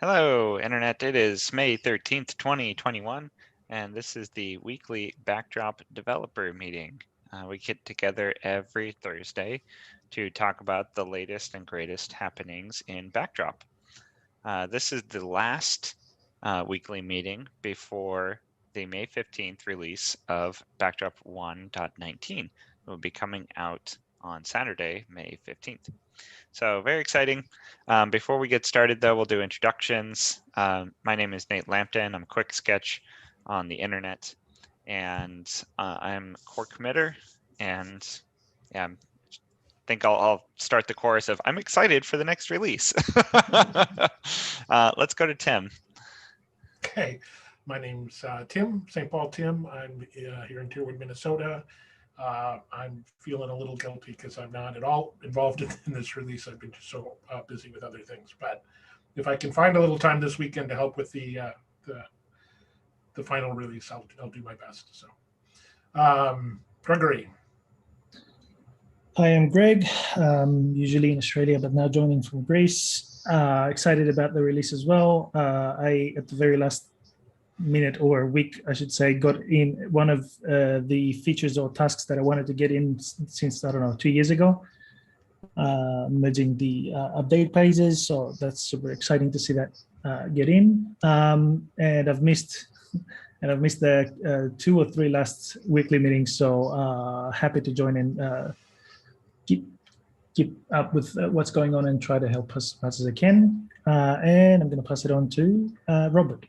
Hello, Internet. It is May 13th, 2021, and this is the weekly Backdrop Developer Meeting. We get together every Thursday to talk about the latest and greatest happenings in Backdrop. This is the last weekly meeting before the May 15th release of Backdrop 1.19. It will be coming out on Saturday, May 15th. So very exciting. Before we get started, though, we'll do introductions. My name is Nate Lampton. I'm Quick Sketch on the internet, and I'm core committer. And yeah, I think I'll start the chorus of I'm excited for the next release. Let's go to Tim. Okay, my name's Tim, St. Paul Tim. I'm here in Tierwood, Minnesota. I'm feeling a little guilty because I'm not at all involved in this release. I've been just so busy with other things. But if I can find a little time this weekend to help with the final release, I'll do my best. So, Gregory. Hi, I'm Greg, usually in Australia, but now joining from Greece. Excited about the release as well. I, at the very last minute or week, I should say, got in one of the features or tasks that I wanted to get in since, I don't know, 2 years ago, merging the update pages. So that's super exciting to see that get in. And I've missed the 2 or 3 last weekly meetings. So happy to join in, keep up with what's going on and try to help as much as I can. And I'm going to pass it on to Robert.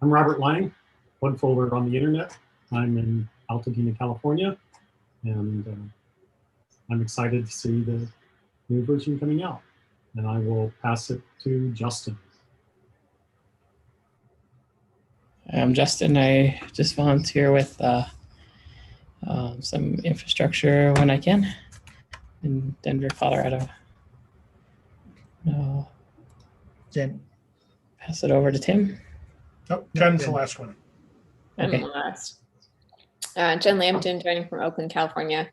I'm Robert Lang, one folder on the internet. I'm in Altadena, California, and I'm excited to see the new version coming out. And I will pass it to Justin. I'm Justin. I just volunteer with some infrastructure when I can in Denver, Colorado. Jen. Pass it over to Tim. Oh, Jen's the last one. Okay. I'm last. Jen Lampton, joining from Oakland, California.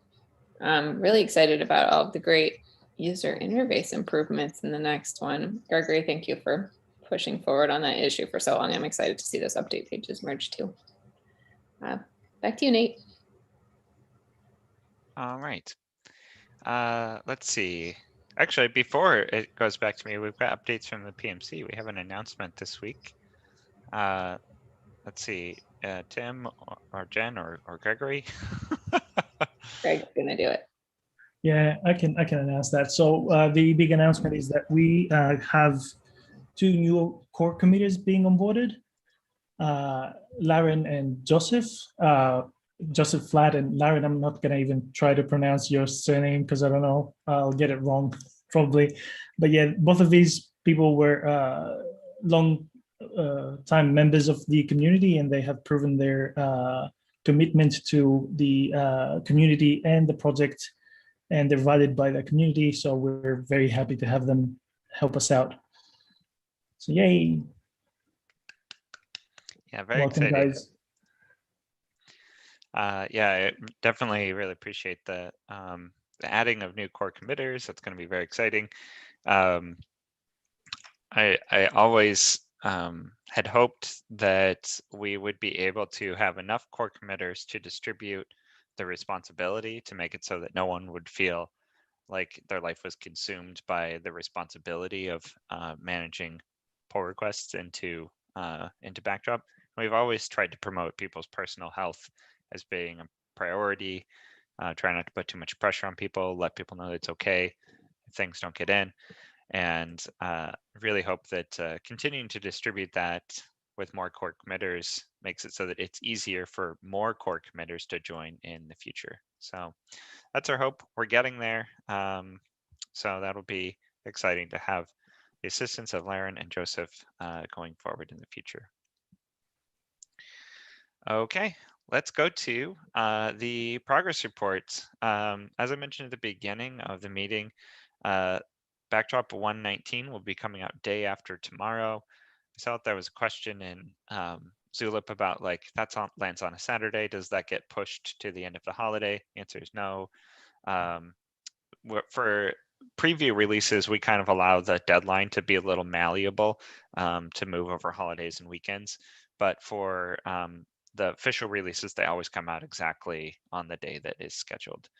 Really excited about all of the great user interface improvements in the next one. Gregory, thank you for pushing forward on that issue for so long. I'm excited to see those update pages merge too. Back to you, Nate. All right. Let's see. Actually, before it goes back to me, we've got updates from the PMC. We have an announcement this week. Let's see, Tim or Jen or Gregory. Greg's gonna do it. Yeah, I can announce that. So the big announcement is that we have 2 new core committers being onboarded, Laren and Joseph. Joseph Flat and Laren, I'm not going to even try to pronounce your surname because I don't know, I'll get it wrong probably. But yeah, both of these people were long time members of the community, and they have proven their commitment to the community and the project, and they're valued by the community. So we're very happy to have them help us out. So yay. Yeah, very Welcome, exciting. guys. Yeah, I definitely really appreciate the adding of new core committers. That's going to be very exciting. I always had hoped that we would be able to have enough core committers to distribute the responsibility to make it so that no one would feel like their life was consumed by the responsibility of managing pull requests into Backdrop. We've always tried to promote people's personal health as being a priority, try not to put too much pressure on people, let people know that it's okay if things don't get in, and really hope that continuing to distribute that with more core committers makes it so that it's easier for more core committers to join in the future. So that's our hope. We're getting there. So that'll be exciting to have the assistance of Laren and Joseph going forward in the future. Okay, let's go to the progress report. As I mentioned at the beginning of the meeting, Backdrop 119 will be coming out day after tomorrow. I saw that there was a question in Zulip about like, lands on a Saturday. Does that get pushed to the end of the holiday? The answer is no. For preview releases, we kind of allow the deadline to be a little malleable to move over holidays and weekends. But for the official releases, they always come out exactly on the day that is scheduled.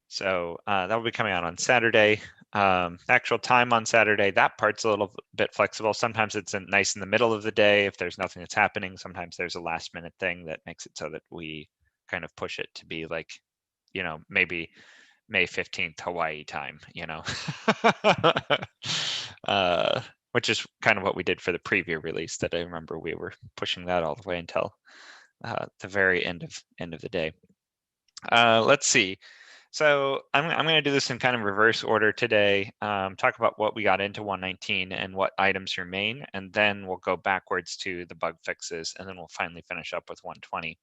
So that will be coming out on Saturday. Actual time on Saturday, that part's a little bit flexible. Sometimes it's nice in the middle of the day if there's nothing that's happening. Sometimes there's a last minute thing that makes it so that we kind of push it to be like, you know, maybe May 15th Hawaii time, you know, which is kind of what we did for the preview release that I remember we were pushing that all the way until the very end of the day. Let's see. So I'm going to do this in kind of reverse order today, talk about what we got into 119 and what items remain, and then we'll go backwards to the bug fixes, and then we'll finally finish up with 120.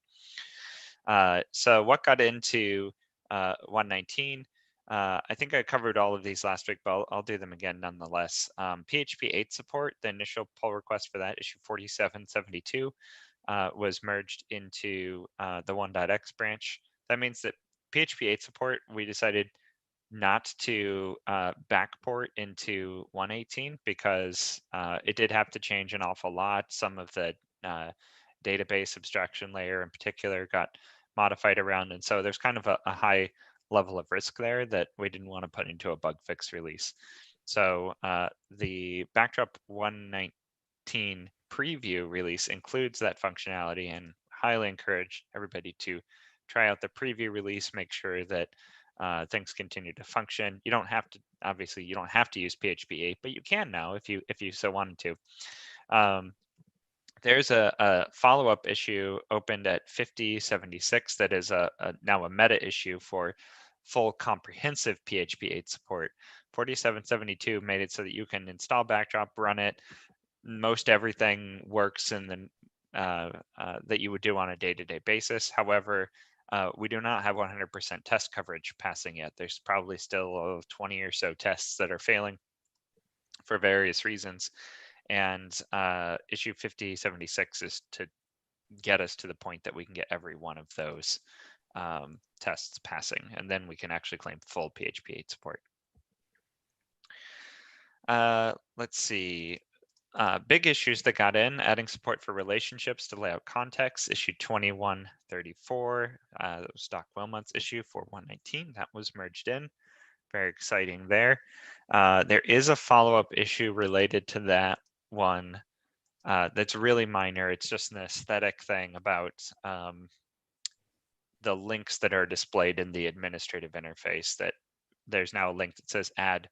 So what got into 119? I think I covered all of these last week, but I'll do them again nonetheless. PHP 8 support, the initial pull request for that, issue 4772, was merged into the 1.x branch. That means that PHP 8 support, we decided not to backport into 118 because it did have to change an awful lot. Some of the database abstraction layer in particular got modified around. And so there's kind of a high level of risk there that we didn't want to put into a bug fix release. So the Backdrop 119 preview release includes that functionality, and highly encourage everybody to try out the preview release, make sure that things continue to function. You don't have to, obviously you don't have to use PHP 8, but you can now if you so wanted to. There's a follow-up issue opened at 5076 that is now a meta issue for full comprehensive PHP 8 support. 4772 made it so that you can install Backdrop, run it. Most everything works in the that you would do on a day-to-day basis. However, we do not have 100% test coverage passing yet. There's probably still 20 or so tests that are failing for various reasons. And issue 5076 is to get us to the point that we can get every one of those tests passing, and then we can actually claim full PHP 8 support. Let's see. Big issues that got in: adding support for relationships to layout context, issue 2134. That was Doc Wilmot's issue for 119. That was merged in. Very exciting there. There is a follow-up issue related to that one that's really minor. It's just an aesthetic thing about the links that are displayed in the administrative interface, that there's now a link that says add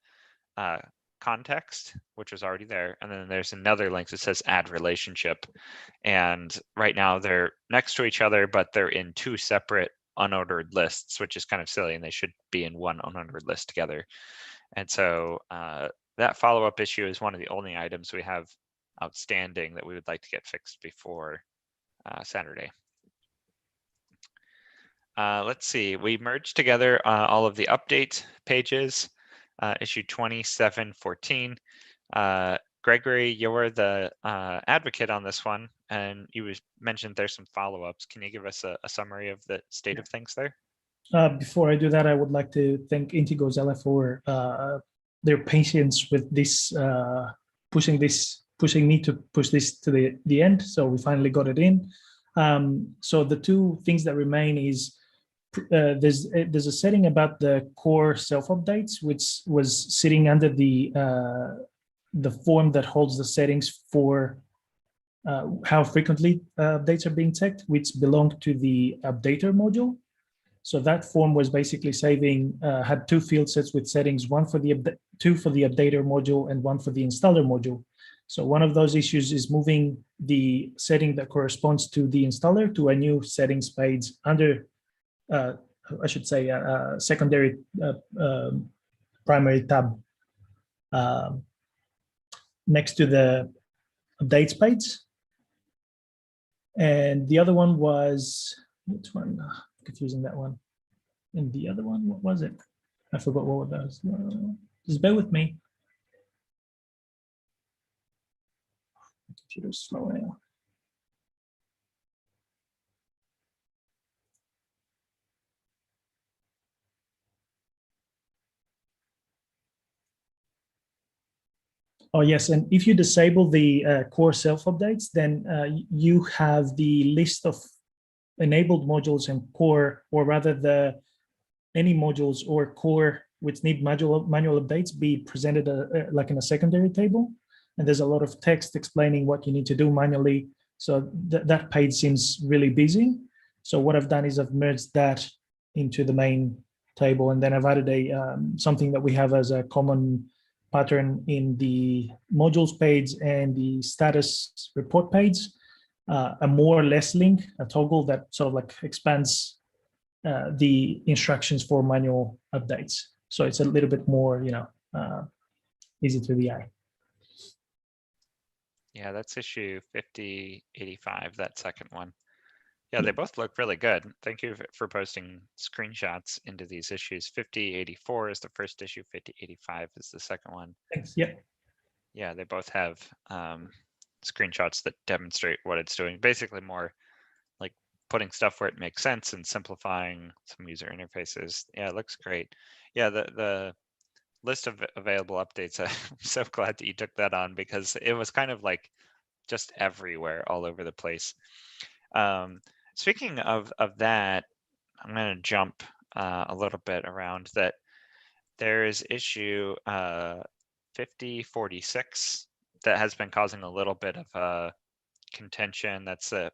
context, which was already there. And then there's another link that says add relationship. And right now they're next to each other, but they're in two separate unordered lists, which is kind of silly, and they should be in one unordered list together. And so that follow-up issue is one of the only items we have outstanding that we would like to get fixed before Saturday. Let's see, we merged together all of the update pages, issue 2714. Gregory, you're the advocate on this one, and you mentioned there's some follow-ups. Can you give us a summary of the state of things there? Before I do that, I would like to thank Inti Gozella for their patience with this, pushing me to push this to the end. So we finally got it in. So the two things that remain is there's a setting about the core self-updates, which was sitting under the form that holds the settings for how frequently updates are being checked, which belonged to the updater module. So that form was basically saving, had two field sets with settings, two for the updater module and one for the installer module. So one of those issues is moving the setting that corresponds to the installer to a new settings page under, I should say, secondary primary tab next to the updates page. And the other one was, which one? Confusing that one. And the other one, what was it? I forgot what that was. Just bear with me. Computer's slow now. Oh, yes. And if you disable the core self updates, then you have the list of enabled modules and core, or rather any modules or core which need manual updates be presented like in a secondary table. And there's a lot of text explaining what you need to do manually. So that page seems really busy. So what I've done is I've merged that into the main table, and then I've added something that we have as a common pattern in the modules page and the status report page, a more or less link, a toggle that sort of like expands the instructions for manual updates. So it's a little bit more, easy to the eye. Yeah, that's issue 5085, that second one. Yeah, they both look really good. Thank you for posting screenshots into these issues. 5084 is the first issue, 5085 is the second one. Thanks. Yeah. Yeah, they both have screenshots that demonstrate what it's doing. Basically more like putting stuff where it makes sense and simplifying some user interfaces. Yeah, it looks great. Yeah, the list of available updates, I'm so glad that you took that on, because it was kind of like just everywhere, all over the place. Speaking of that, I'm going to jump a little bit around that. There's issue 5046 that has been causing a little bit of contention. That's a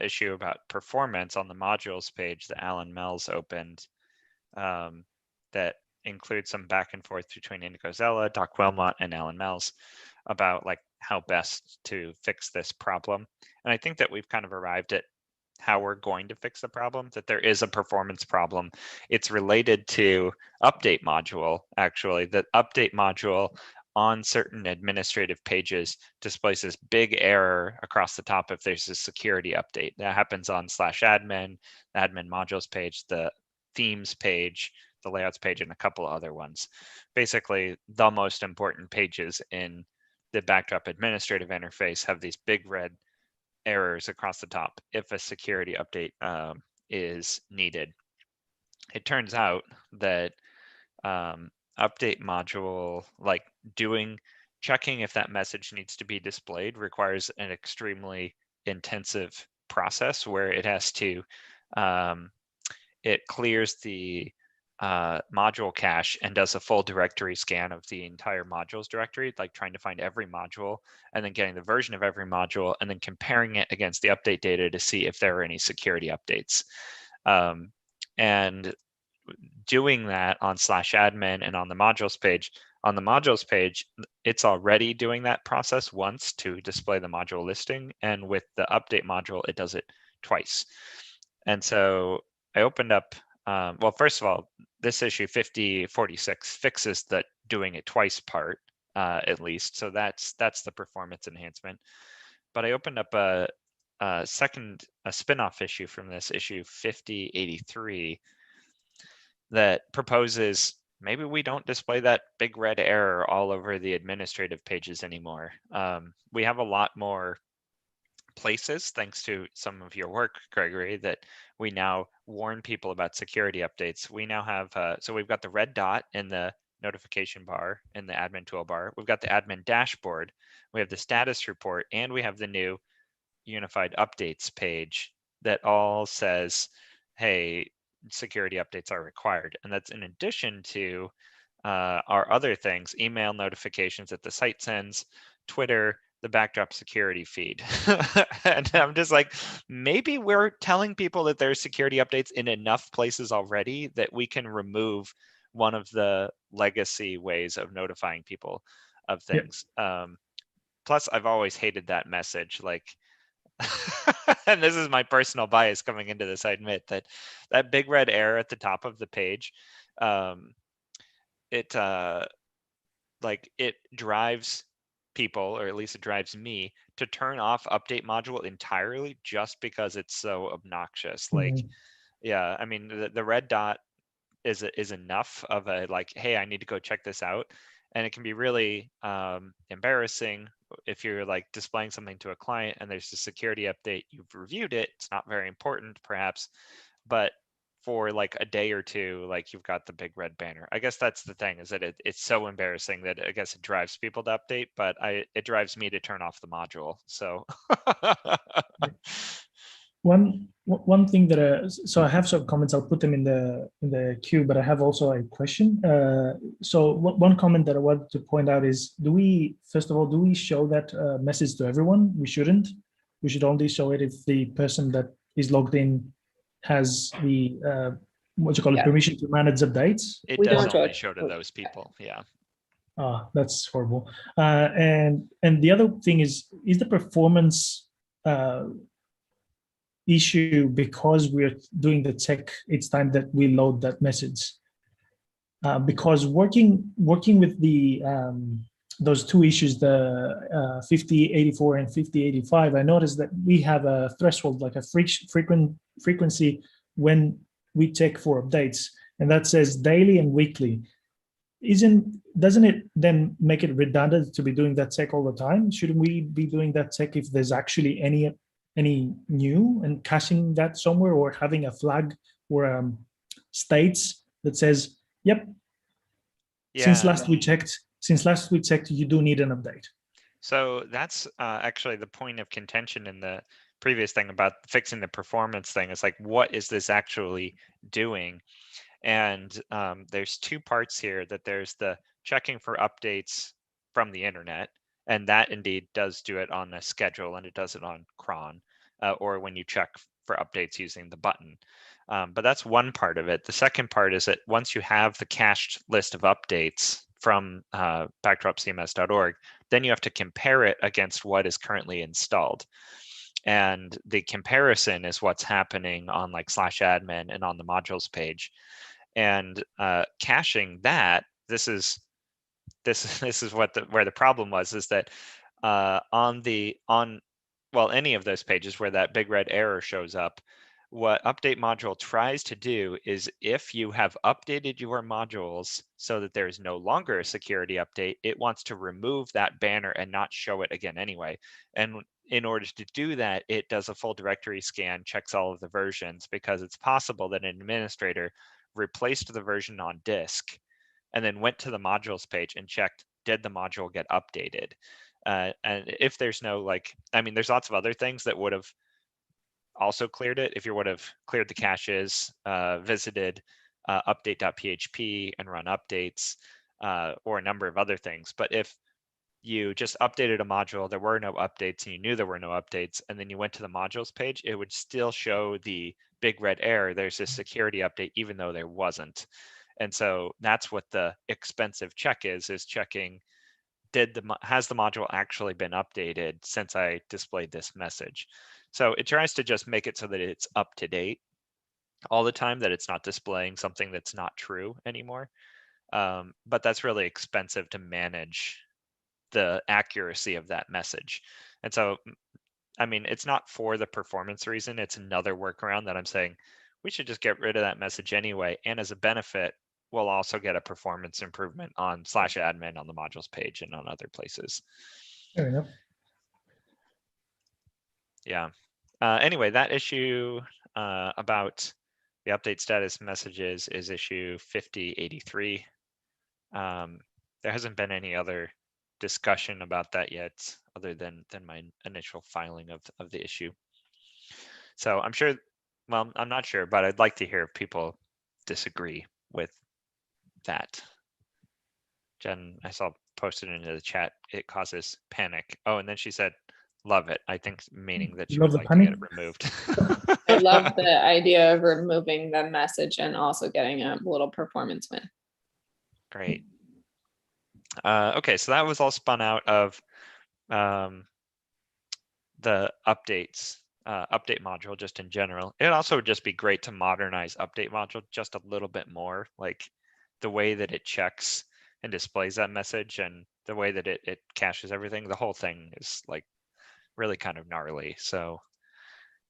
issue about performance on the modules page that Alan Mells opened, that includes some back and forth between Indigo Zella, Doc Wilmot, and Alan Mells about like how best to fix this problem. And I think that we've kind of arrived at how we're going to fix the problem, that there is a performance problem. It's related to update module, actually. The update module on certain administrative pages displays this big error across the top if there's a security update. That happens on /admin, the admin modules page, the themes page, the layouts page, and a couple of other ones. Basically, the most important pages in the backdrop administrative interface have these big red errors across the top if a security update is needed. It turns out that update module, like checking if that message needs to be displayed, requires an extremely intensive process where it has to, it clears the module cache and does a full directory scan of the entire modules directory, like trying to find every module and then getting the version of every module and then comparing it against the update data to see if there are any security updates. And doing that on /admin and on the modules page. On the modules page, it's already doing that process once to display the module listing, and with the update module, it does it twice. And so I opened up, well, first of all, this issue 5046 fixes that doing it twice part, at least. So that's the performance enhancement. But I opened up a spin-off issue from this, issue 5083, that proposes maybe we don't display that big red error all over the administrative pages anymore. We have a lot more places, thanks to some of your work, Gregory, that we now warn people about security updates. We now have, so we've got the red dot in the notification bar in the admin toolbar. We've got the admin dashboard. We have the status report, and we have the new unified updates page that all says, hey, security updates are required. And that's in addition to our other things, email notifications that the site sends, Twitter, the backdrop security feed. And I'm just like, maybe we're telling people that there's security updates in enough places already that we can remove one of the legacy ways of notifying people of things. Yep. Plus, I've always hated that message, like, and this is my personal bias coming into this, I admit, that big red error at the top of the page, it drives people, or at least it drives me, to turn off update module entirely just because it's so obnoxious. Like, yeah, I mean, the red dot is enough of a like, hey, I need to go check this out. And it can be really embarrassing if you're like displaying something to a client and there's a security update, you've reviewed it, it's not very important perhaps, but for like a day or two, like you've got the big red banner. I guess that's the thing, is that it's so embarrassing that I guess it drives people to update, but it drives me to turn off the module. So one thing that so I have some comments. I'll put them in the queue, but I have also a question. So one comment that I wanted to point out is: first of all, do we show that message to everyone? We shouldn't. We should only show it if the person that is logged in has the permission to manage updates. it We does don't show only it. show to those people. Yeah. Ah, that's horrible. And the other thing is the performance issue because we're doing the check each time that we load that message. Because working with the those two issues, the 5084 and 5085, I noticed that we have a threshold, like a frequency when we check for updates, and that says daily and weekly. Doesn't it then make it redundant to be doing that check all the time? Shouldn't we be doing that check if there's actually any new, and caching that somewhere, or having a flag or states that says, yep, since last we checked, you do need an update. So that's actually the point of contention in the previous thing about fixing the performance thing. It's like, what is this actually doing? And there's two parts here. That there's the checking for updates from the internet, and that indeed does do it on a schedule, and it does it on cron, or when you check for updates using the button. But that's one part of it. The second part is that once you have the cached list of updates from backdropcms.org, then you have to compare it against what is currently installed. And the comparison is what's happening on like /admin and on the modules page. And caching that, this is what where the problem was, is that on any of those pages where that big red error shows up, what update module tries to do is, if you have updated your modules so that there is no longer a security update, it wants to remove that banner and not show it again anyway. And in order to do that, it does a full directory scan, checks all of the versions, because it's possible that an administrator replaced the version on disk and then went to the modules page and checked, did the module get updated? And if there's no, there's lots of other things that would have also cleared it. If you would have cleared the caches, visited update.php and run updates, or a number of other things. But if you just updated a module, there were no updates, and you knew there were no updates, and then you went to the modules page, it would still show the big red error, there's a security update, even though there wasn't. And so that's what the expensive check is checking, has the module actually been updated since I displayed this message? So it tries to just make it so that it's up to date all the time, that it's not displaying something that's not true anymore. But that's really expensive to manage the accuracy of that message. And so, it's not for the performance reason. It's another workaround that I'm saying we should just get rid of that message anyway. And as a benefit, we'll also get a performance improvement on /admin on the modules page and on other places. Fair enough. Yeah. Anyway, that issue about the update status messages is issue 5083. There hasn't been any other discussion about that yet, other than my initial filing of the issue. So I'm sure, well, I'm not sure, but I'd like to hear if people disagree with that. Jen, I saw posted into the chat, it causes panic. Oh, and then she said, love it. I think meaning that she would like to get it removed. I love the idea of removing the message and also getting a little performance win. Great. Okay, so that was all spun out of the updates, update module just in general. It also would just be great to modernize update module just a little bit more, like the way that it checks and displays that message, and the way that it caches everything. The whole thing is like really kind of gnarly. So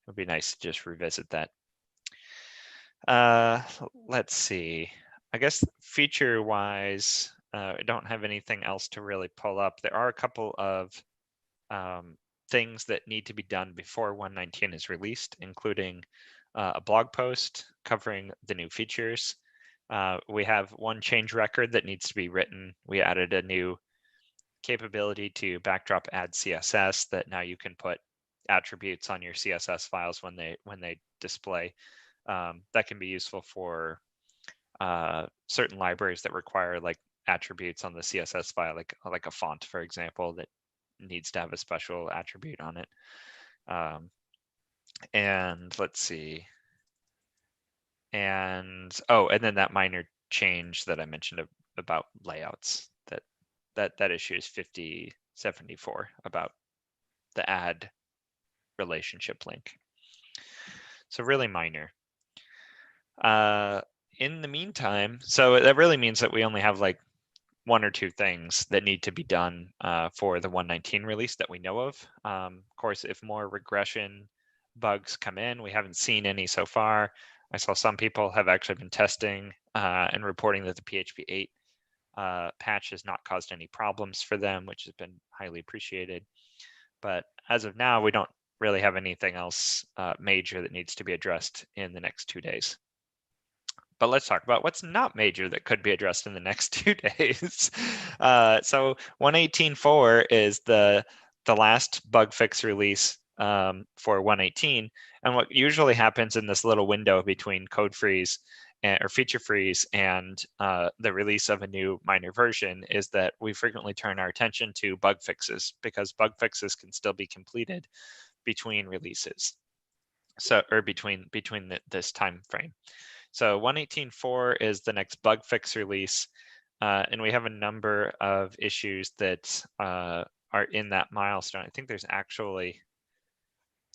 it would be nice to just revisit that. Let's see. I guess feature wise, I don't have anything else to really pull up. There are a couple of things that need to be done before 119 is released, including a blog post covering the new features. We have one change record that needs to be written. We added a new capability to backdrop add CSS that now you can put attributes on your CSS files when they display. That can be useful for certain libraries that require like attributes on the CSS file, like a font, for example, that needs to have a special attribute on it. And let's see. And then that minor change that I mentioned about layouts, that issue is 5074 about the add relationship link. So really minor. In the meantime, so that really means that we only have like one or two things that need to be done for the 119 release that we know of. Of course, if more regression bugs come in, we haven't seen any so far. I saw some people have actually been testing and reporting that the PHP 8 patch has not caused any problems for them, which has been highly appreciated. But as of now, we don't really have anything else major that needs to be addressed in the next 2 days. But let's talk about what's not major that could be addressed in the next 2 days. So 118.4 is the last bug fix release for 118. And what usually happens in this little window between code freeze or feature freeze and the release of a new minor version is that we frequently turn our attention to bug fixes, because bug fixes can still be completed between releases. So, or between this time frame. So 118.4 is the next bug fix release, and we have a number of issues that are in that milestone. I think there's actually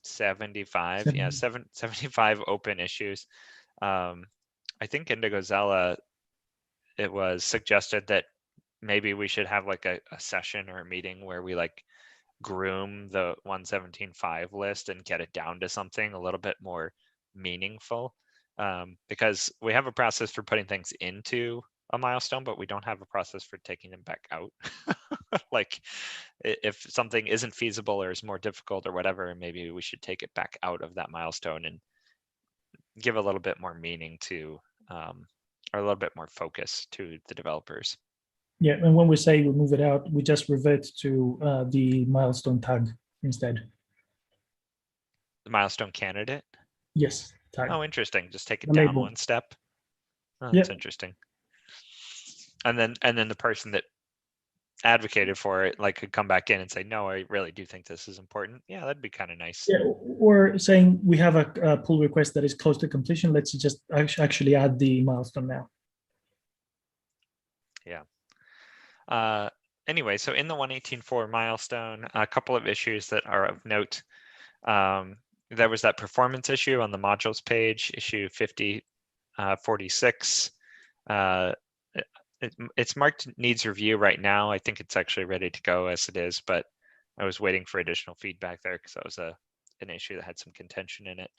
75, 75 open issues. I think Indigozella, it was suggested that maybe we should have like a session or a meeting where we like groom the 117.5 list and get it down to something a little bit more meaningful. Because we have a process for putting things into a milestone, but we don't have a process for taking them back out. Like if something isn't feasible or is more difficult or whatever, maybe we should take it back out of that milestone and give a little bit more meaning to, or a little bit more focus to the developers. Yeah, and when we say we move it out, we just revert to the milestone tag instead. The milestone candidate? Yes, tag. Oh, interesting. Just take it The down label. one step. Oh, that's Yep. interesting. And then the person that advocated for it like could come back in and say, no, I really do think this is important. Yeah, that'd be kind of nice. Yeah, or saying we have a pull request that is close to completion. Let's just actually add the milestone now. Yeah. Anyway, so in the 118.4 milestone, a couple of issues that are of note. There was that performance issue on the modules page, issue 5046. It's marked needs review right now. I think it's actually ready to go as it is, but I was waiting for additional feedback there because that was an issue that had some contention in it.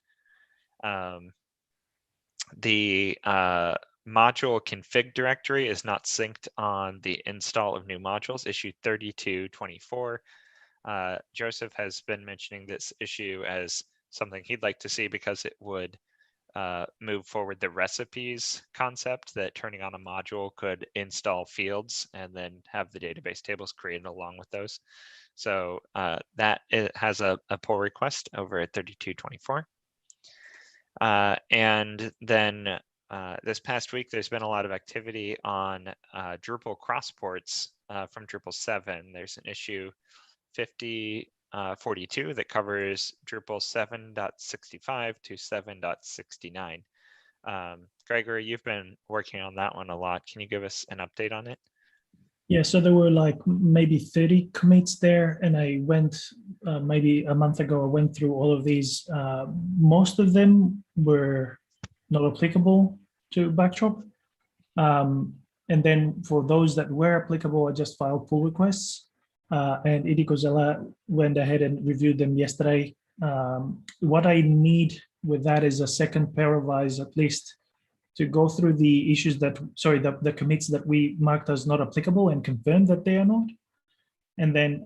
The module config directory is not synced on the install of new modules, issue 3224. Joseph has been mentioning this issue as something he'd like to see because it would move forward the recipes concept, that turning on a module could install fields and then have the database tables created along with those. So that it has a pull request over at 3224. And then this past week, there's been a lot of activity on Drupal crossports from Drupal 7. There's an issue 5042 that covers Drupal 7.65 to 7.69. Gregory, you've been working on that one a lot. Can you give us an update on it? Yeah, so there were like maybe 30 commits there, and I went maybe a month ago, I went through all of these. Most of them were not applicable to Backdrop. And then for those that were applicable, I just filed pull requests. And Idikozela went ahead and reviewed them yesterday. What I need with that is a second pair of eyes at least to go through the issues that, sorry, the commits that we marked as not applicable and confirm that they are not. And then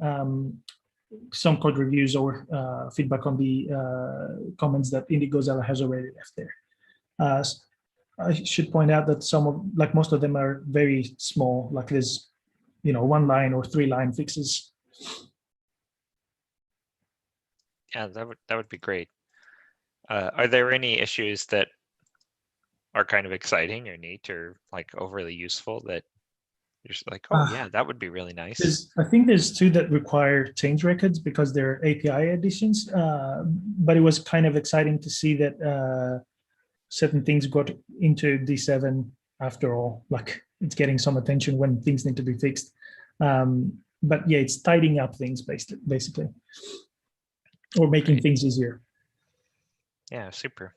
some code reviews or feedback on the comments that Indigozella has already left there. I should point out that some of, like most of them are very small, like there's, 1 line or 3 line fixes. Yeah, that would be great. Are there any issues that are kind of exciting or neat or like overly useful that you're just like, oh yeah, that would be really nice? I think there's 2 that require change records because they're API additions, but it was kind of exciting to see that certain things got into D7 after all. Like it's getting some attention when things need to be fixed. But yeah, it's tidying up things basically, or making Great. things easier. Yeah, super.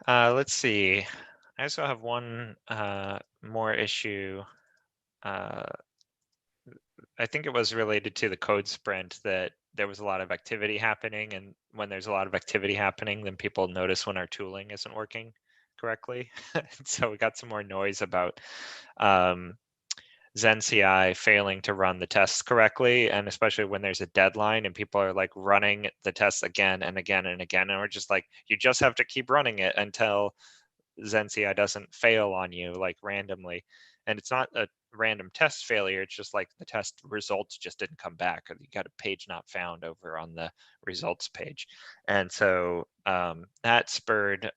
Let's see. I also have one more issue. I think it was related to the code sprint that there was a lot of activity happening, and when there's a lot of activity happening, then people notice when our tooling isn't working correctly. So we got some more noise about ZenCI failing to run the tests correctly, and especially when there's a deadline and people are like running the tests again and again and again, and we're just like, you just have to keep running it until ZenCI doesn't fail on you like randomly. And it's not a random test failure, it's just like the test results just didn't come back, or you got a page not found over on the results page. And so that spurred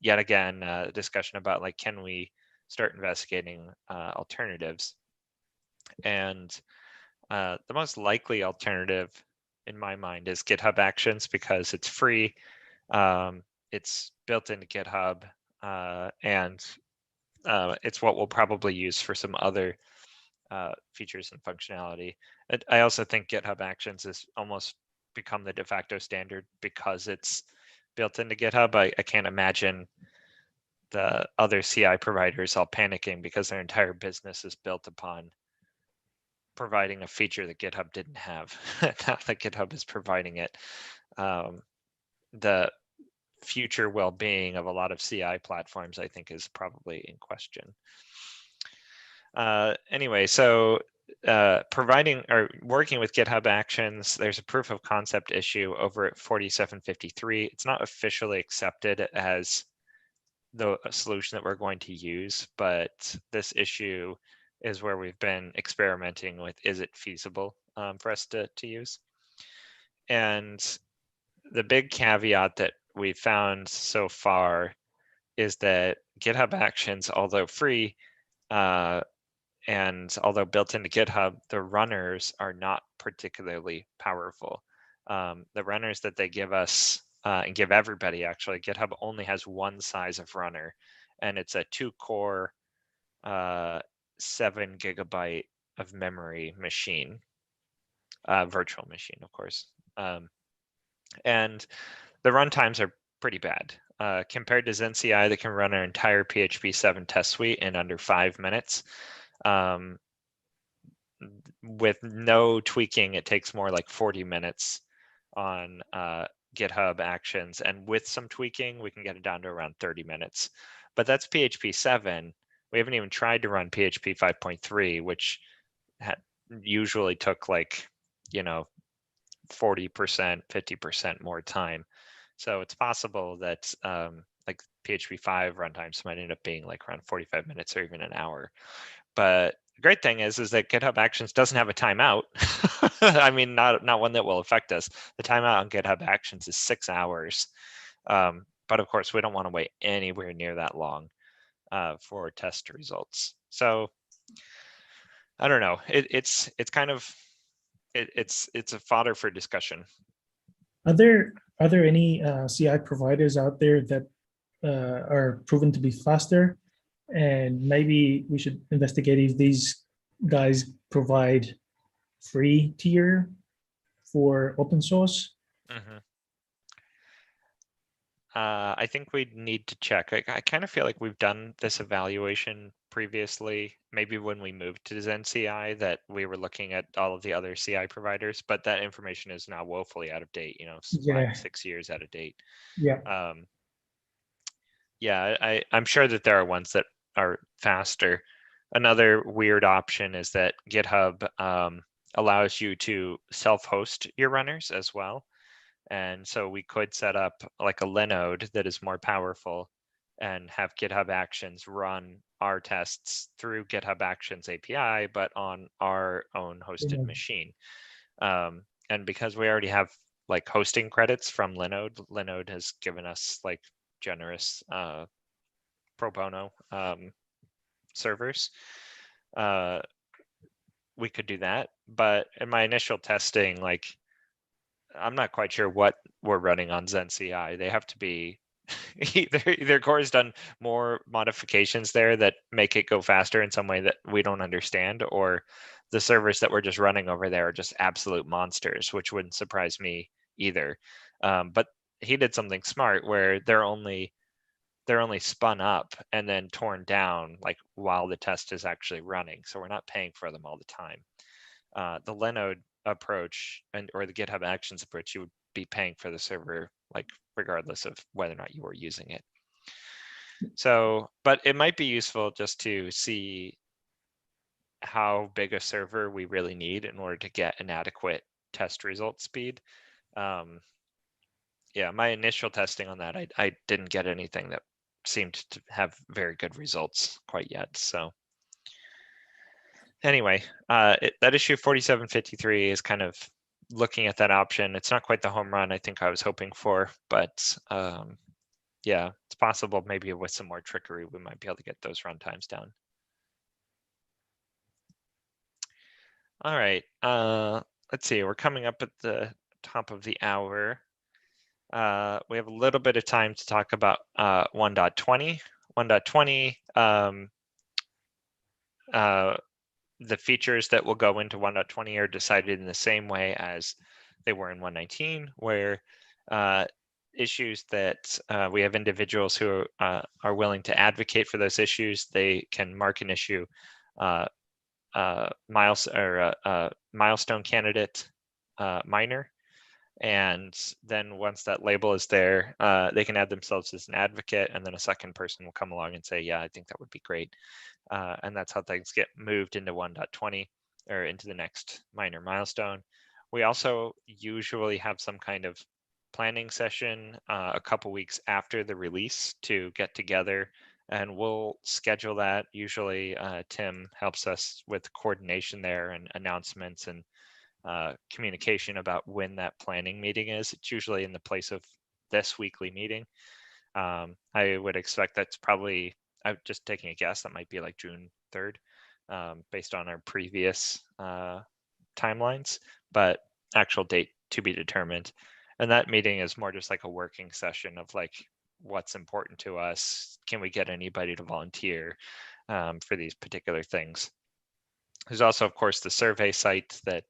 yet again a discussion about like, can we start investigating alternatives? And the most likely alternative in my mind is GitHub Actions, because it's free, it's built into GitHub, and it's what we'll probably use for some other features and functionality. I also think GitHub Actions has almost become the de facto standard because it's built into GitHub. I can't imagine the other CI providers all panicking because their entire business is built upon providing a feature that GitHub didn't have. Now that GitHub is providing it, the future well-being of a lot of CI platforms, I think, is probably in question. Anyway, so providing or working with GitHub Actions, there's a proof of concept issue over at 4753. It's not officially accepted as the solution that we're going to use, but this issue is where we've been experimenting with, is it feasible for us to use? And the big caveat that we found so far is that GitHub Actions, although free, and although built into GitHub, the runners are not particularly powerful. The runners that they give us and give everybody, actually, GitHub only has one size of runner, and it's a 2-core, 7 GB of memory machine, virtual machine, of course. And the runtimes are pretty bad. Compared to ZenCI, that can run our entire PHP 7 test suite in under 5 minutes. With no tweaking, it takes more like 40 minutes on GitHub Actions, and with some tweaking, we can get it down to around 30 minutes. But that's PHP 7. We haven't even tried to run PHP 5.3, which usually took like, 40%, 50% more time. So it's possible that like PHP 5 runtimes might end up being like around 45 minutes or even an hour. But the great thing is that GitHub Actions doesn't have a timeout. I mean, not one that will affect us. The timeout on GitHub Actions is 6 hours. But of course, we don't want to wait anywhere near that long for test results. So I don't know. It's kind of it's a fodder for discussion. Are there any CI providers out there that are proven to be faster? And maybe we should investigate if these guys provide free tier for open source. Mm-hmm. I think we need to check. I kind of feel like we've done this evaluation previously, maybe when we moved to ZenCI, that we were looking at all of the other CI providers, but that information is now woefully out of date, 5-6 years out of date. Yeah. Yeah, I'm sure that there are ones that are faster. Another weird option is that GitHub allows you to self-host your runners as well. And so we could set up like a Linode that is more powerful and have GitHub Actions run our tests through GitHub Actions API, but on our own hosted machine. And because we already have like hosting credits from Linode, Linode has given us like generous pro bono servers. We could do that, but in my initial testing, like I'm not quite sure what we're running on ZenCI. They have to be either Core's done more modifications there that make it go faster in some way that we don't understand, or the servers that we're just running over there are just absolute monsters, which wouldn't surprise me either. But he did something smart where they're only spun up and then torn down like while the test is actually running. So we're not paying for them all the time. The Linode approach or the GitHub Actions approach, you would be paying for the server like regardless of whether or not you were using it. So, but it might be useful just to see how big a server we really need in order to get an adequate test result speed. Yeah, my initial testing on that, I didn't get anything that seemed to have very good results quite yet. So anyway, that issue 4753 is kind of looking at that option. It's not quite the home run I think I was hoping for, but yeah, it's possible maybe with some more trickery, we might be able to get those runtimes down. All right, let's see, we're coming up at the top of the hour. We have a little bit of time to talk about 1.20. 1.20, the features that will go into 1.20 are decided in the same way as they were in 1.19, where issues that we have individuals who are willing to advocate for those issues, they can mark an issue milestone candidate minor. And then once that label is there, they can add themselves as an advocate, and then a second person will come along and say, yeah, I think that would be great. And that's how things get moved into 1.20 or into the next minor milestone. We also usually have some kind of planning session a couple weeks after the release to get together, and we'll schedule that. Usually Tim helps us with coordination there and announcements and communication about when that planning meeting is. It's usually in the place of this weekly meeting. I would expect that's probably, I'm just taking a guess, that might be like June 3rd, based on our previous timelines, but actual date to be determined. And that meeting is more just like a working session of like, what's important to us? Can we get anybody to volunteer for these particular things? There's also, of course, the survey site that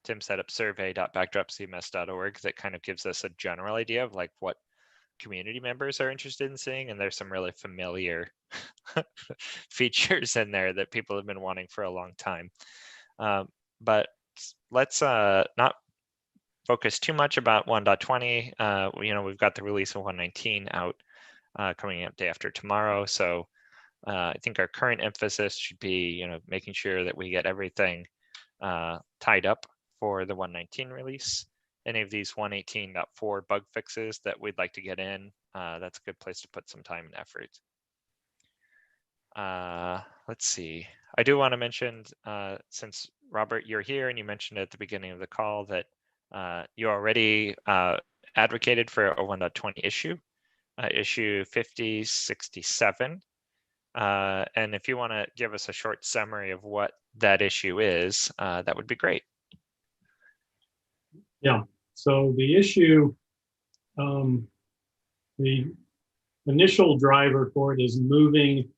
Tim set up, survey.backdropcms.org, that kind of gives us a general idea of like what community members are interested in seeing. And there's some really familiar features in there that people have been wanting for a long time. But let's not focus too much about 1.20. We've got the release of 1.19 out coming out day after tomorrow. So I think our current emphasis should be, making sure that we get everything tied up for the 1.19 release. Any of these 1.18.4 bug fixes that we'd like to get in, that's a good place to put some time and effort. Let's see. I do want to mention, since Robert, you're here and you mentioned at the beginning of the call that you already advocated for a 1.20 issue, issue 5067. And if you want to give us a short summary of what that issue is, that would be great. Yeah, so the issue, the initial driver for it is moving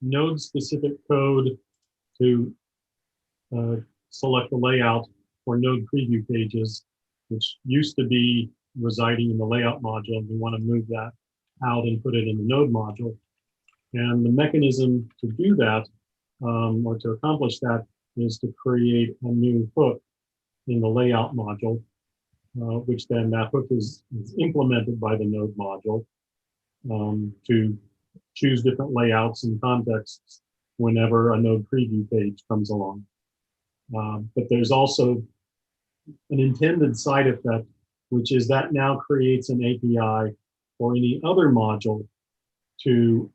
node-specific code to select the layout for node preview pages, which used to be residing in the layout module. We want to move that out and put it in the node module. And the mechanism to do that, or to accomplish that, is to create a new hook in the layout module, which then that hook is implemented by the node module to choose different layouts and contexts whenever a node preview page comes along. But there's also an intended side effect, which is that now creates an API for any other module to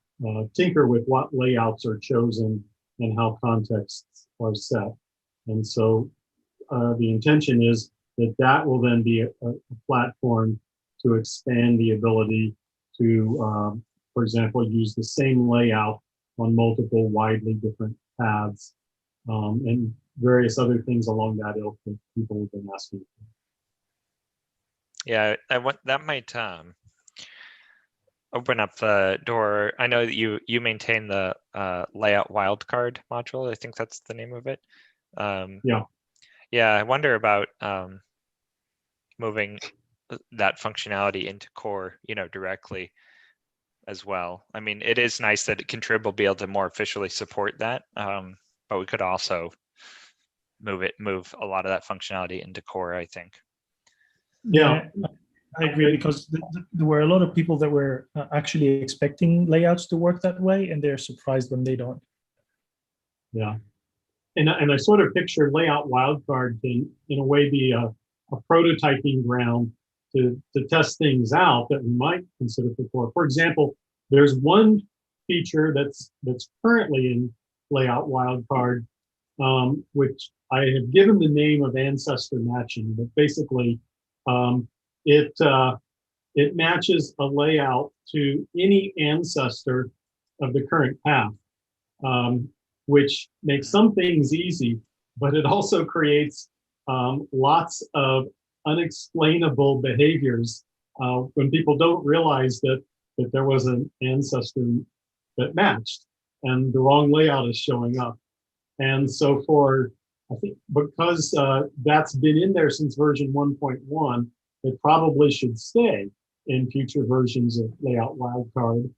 tinker with what layouts are chosen and how contexts are set. And so the intention is that that will then be a platform to expand the ability to, for example, use the same layout on multiple widely different paths and various other things along that ilk that people have been asking for. Yeah, that might open up the door. I know that you maintain the layout wildcard module. I think that's the name of it. Yeah, I wonder about moving that functionality into core, directly as well. I mean, it is nice that Contrib will be able to more officially support that, but we could also move a lot of that functionality into core, I think. Yeah. I agree, because there were a lot of people that were actually expecting layouts to work that way, and they're surprised when they don't. Yeah. And I sort of picture layout wildcard to, in a way, be a prototyping ground to test things out that we might consider for core. For example, there's one feature that's currently in layout wildcard, which I have given the name of Ancestor Matching, but basically it matches a layout to any ancestor of the current path, which makes some things easy, but it also creates lots of unexplainable behaviors when people don't realize that there was an ancestor that matched and the wrong layout is showing up. And so I think because that's been in there since version 1.1, it probably should stay in future versions of layout wildcard.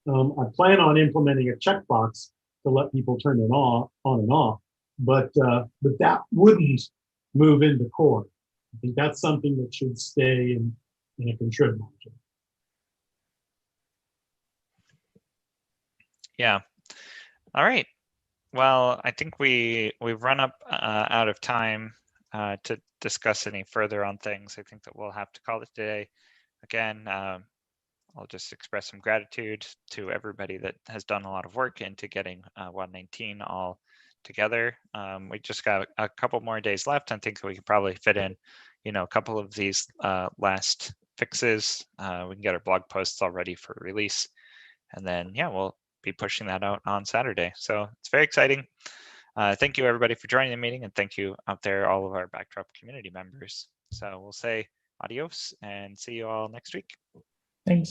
I plan on implementing a checkbox to let people turn it on and off, but that wouldn't move into core. I think that's something that should stay in a contrib module. Yeah. All right. Well, I think we've run up out of time to discuss any further on things. I think that we'll have to call it today. Again, I'll just express some gratitude to everybody that has done a lot of work into getting 119 all together. We just got a couple more days left. I think we could probably fit in, a couple of these last fixes. We can get our blog posts all ready for release. And then, yeah, we'll be pushing that out on Saturday. So it's very exciting. Thank you, everybody, for joining the meeting. And thank you out there, all of our Backdrop community members. So we'll say adios and see you all next week. Thanks.